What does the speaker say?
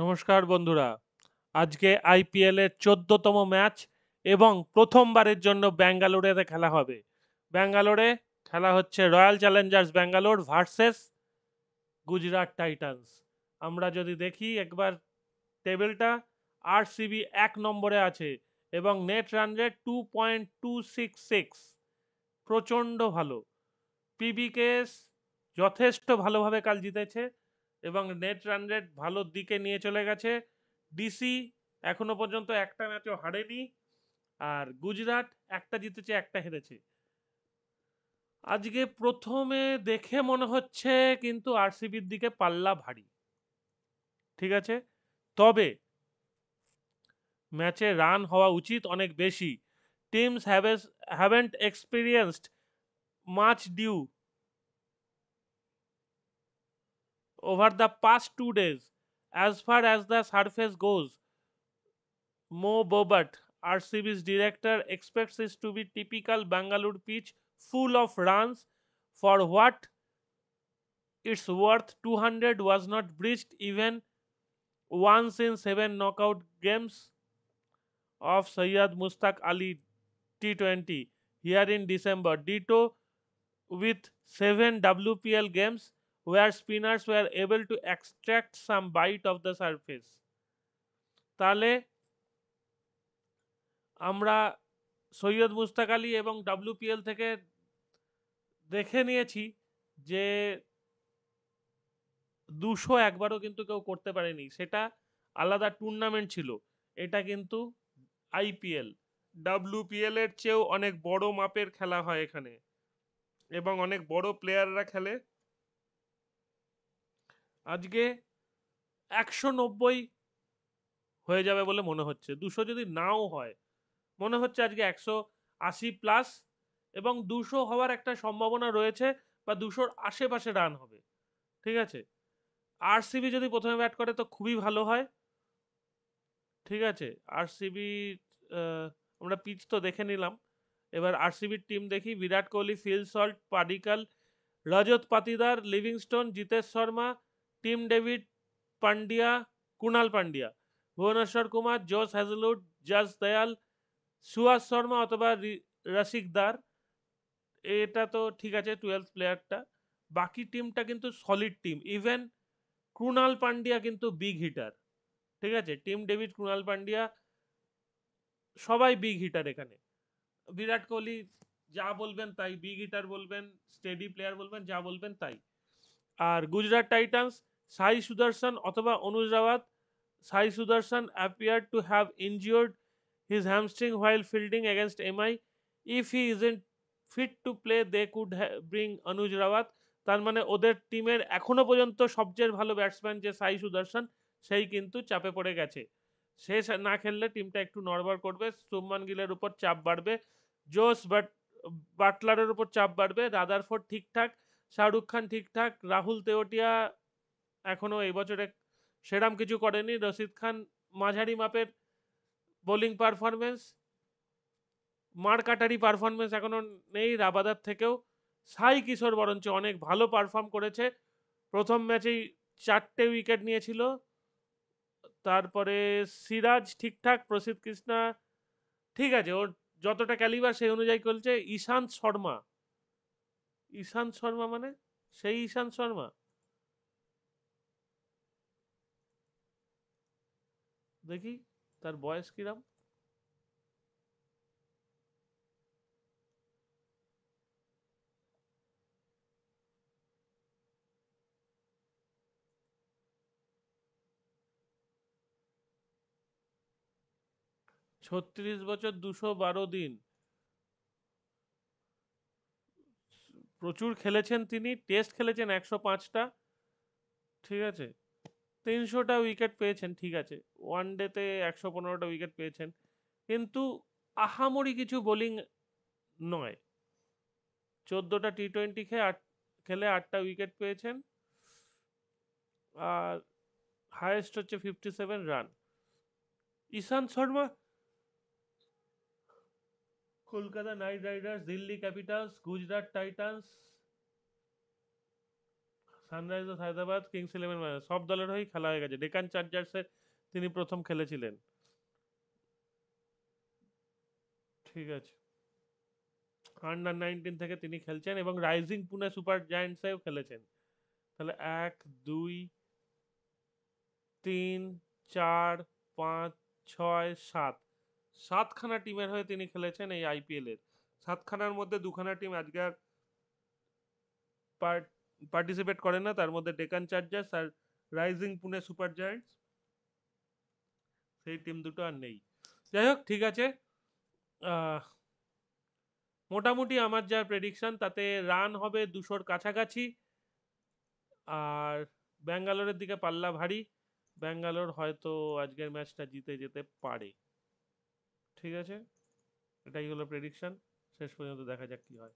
নমস্কার বন্ধুরা। আজকে আইপিএল এর 14তম ম্যাচ এবং প্রথমবারের জন্য ব্যাঙ্গালোরে খেলা হবে। ব্যাঙ্গালোরে খেলা হচ্ছে royal Challengers Bangalore versus Gujarat Titans. আমরা যদি দেখি একবার টেবিলটা, আরসিবি 1 নম্বরে আছে এবং নেট রান রেট 2.266, প্রচণ্ড ভালো। পিবিকেএস যথেষ্ট ভালোভাবে কাল জিতেছে এবং নেট রান রেট ভালোর দিকে নিয়ে চলে গেছে। ডিসি এখনো পর্যন্ত একটা ম্যাচও হারেনি, আর গুজরাট একটা জিতেছে একটা হেরেছে। আজকে প্রথমে দেখে মনে হচ্ছে কিন্তু আরসিবির দিকে পাল্লা ভারী, ঠিক আছে। তবে ম্যাচে রান হওয়া উচিত অনেক বেশি। Teams haven't experienced much dew over the past 2 days. As far as the surface goes, Mo Bobat, RCB's director, expects it to be typical Bangalore pitch, full of runs. For what it's worth, 200 was not breached even once in 7 knockout games of Syed Mustaq Ali T20 here in December. Ditto with 7 WPL games where spinners were able to extract some bite of the surface. তাহলে আমরা সৈয়দ মুস্তাক আলী এবং WPL থেকে দেখে নিয়েছি যে 200 একবারও কিন্তু কেউ করতে পারেনি, সেটা আলাদা টুর্নামেন্ট ছিল। এটা কিন্তু আইপিএল, ডাব্লিউপিএল এর চেয়েও অনেক বড় মাপের খেলা হয় এখানে এবং অনেক বড় প্লেয়াররা খেলে। আজকে 190 হয়ে যাবে বলে মনে হচ্ছে, 200 যদি নাও হয় মনে হচ্ছে আজকে 180+, এবং 200 হওয়ার একটা সম্ভাবনা রয়েছে বা 200-র আশেপাশে রান হবে, ঠিক আছে। আরসিবি যদি প্রথমে ব্যাট করে তো খুবই ভালো হয়, ঠিক আছে। আরসিবি, আমরা পিচ তো দেখে নিলাম, এবার আরসিবির টিম দেখি। Virat Kohli, Phil Salt, Padikkal, Rajat Patidar, Livingstone, Jitesh Sharma, Tim David, Pandya, Krunal Pandya, Bhuvneshwar Kumar, Josh Hazlewood, জাস Dayal, Suhas Sharma অথবা রসিক দার। এটা তো ঠিক আছে, 12 প্লেয়ারটা। বাকি টিমটা কিন্তু solid team. Even Kunal Pandya কিন্তু বিগ হিটার, ঠিক আছে। টিম ডেভিড, কুণাল পান্ডিয়া সবাই বিগ হিটার এখানে। বিরাট কোহলি যা বলবেন তাই, বিগ হিটার বলবেন, স্টেডি প্লেয়ার বলবেন, যা বলবেন তাই। আর গুজরাট টাইটান্স, সাই সুদর্শন অথবা অনুজ রাওয়াত। সাই সুদর্শন appeared to have injured his hamstring while fielding against MI. If he isn't fit to play, they could bring অনুজ রাওয়াত। তার মানে ওদের টিমের এখনো পর্যন্ত সবচেয়ে ভালো ব্যাটসম্যান যে সাই সুদর্শন, সেই কিন্তু চাপে পড়ে গেছে। সে না খেললে টিমটা একটু নড়বড় করবে, শুভমান গিলের উপর চাপ বাড়বে, জোস বাটলারের উপর চাপ বাড়বে। রাদারফোর্ড ঠিকঠাক, শাহরুখ খান ঠিকঠাক, রাহুল তেওটিয়া এখনো এই বছরে সেরাম কিছু করেনি, রশিদ খান মাঝারি মাপের বোলিং পারফরমেন্স, মারকাটারি পারফরমেন্স এখনো নেই রাবাদার থেকেও। সাই কিশোর বরঞ্চ অনেক ভালো পারফর্ম করেছে, প্রথম ম্যাচেই 4টে উইকেট নিয়েছিল। তারপরে সিরাজ ঠিকঠাক, প্রসিদ্ধ কৃষ্ণা ঠিক আছে, ওর যতটা ক্যালিবার সেই অনুযায়ী করছে। ঈশান্ত শর্মা, ঈশান্ত শর্মা মানে সেই ঈশান্ত শর্মা, দেখি তার বয়স কিরাম। 36 বছর, 212 দিন। প্রচুর খেলেছেন তিনি, টেস্ট খেলেছেন 105টা, ঠিক আছে। 300টা উইকেট পেয়েছেন, ঠিক আছে। ওয়ান ডেতে 115টা উইকেট পেয়েছেন, কিন্তু আহামরি কিছু বোলিং নয়। 14টা টি20 খেলে 8টা উইকেট পেয়েছেন, আর হায়েস্ট হচ্ছে 57 run. Ishant Sharma Kolkata Knight Riders, Delhi Capitals, Gujarat Titans, Sunrisers Hyderabad, Kings Eleven সব দলের হয়েই খেলা হয়ে গেছে। ডেকান চার্জার্সের তিনি প্রথম খেলেছিলেন। ঠিক আছে, আন্ডার 19 থেকে তিনি খেলছেন এবং রাইজিং পুনে সুপার জায়ান্টসেও খেলেছেন। তাহলে 1, 2, 3, 4, 5, 6, 7, 7খানা টিমের হয়ে তিনি খেলেছেন এই আইপিএল এর। 7খানার মধ্যে 2খানা টিম আজকে আর পার্টিসিপেট করে না, তার মধ্যে Deccan chargers are rising Pune super giants, সেই টিম দুটো আর নেই। যাই হোক, ঠিক আছে। আহ, মোটামুটি আমার যা প্রেডিকশন তাতে রান হবে 200-র কাছাকাছি, আর ব্যাঙ্গালোরের দিকে পাল্লা ভারী। ব্যাঙ্গালোর হয়তো আজকের ম্যাচটা জিতে যেতে পারে। ঠিক আছে, এটাই হলো প্রেডিকশন। শেষ পর্যন্ত দেখা যাক কি হয়।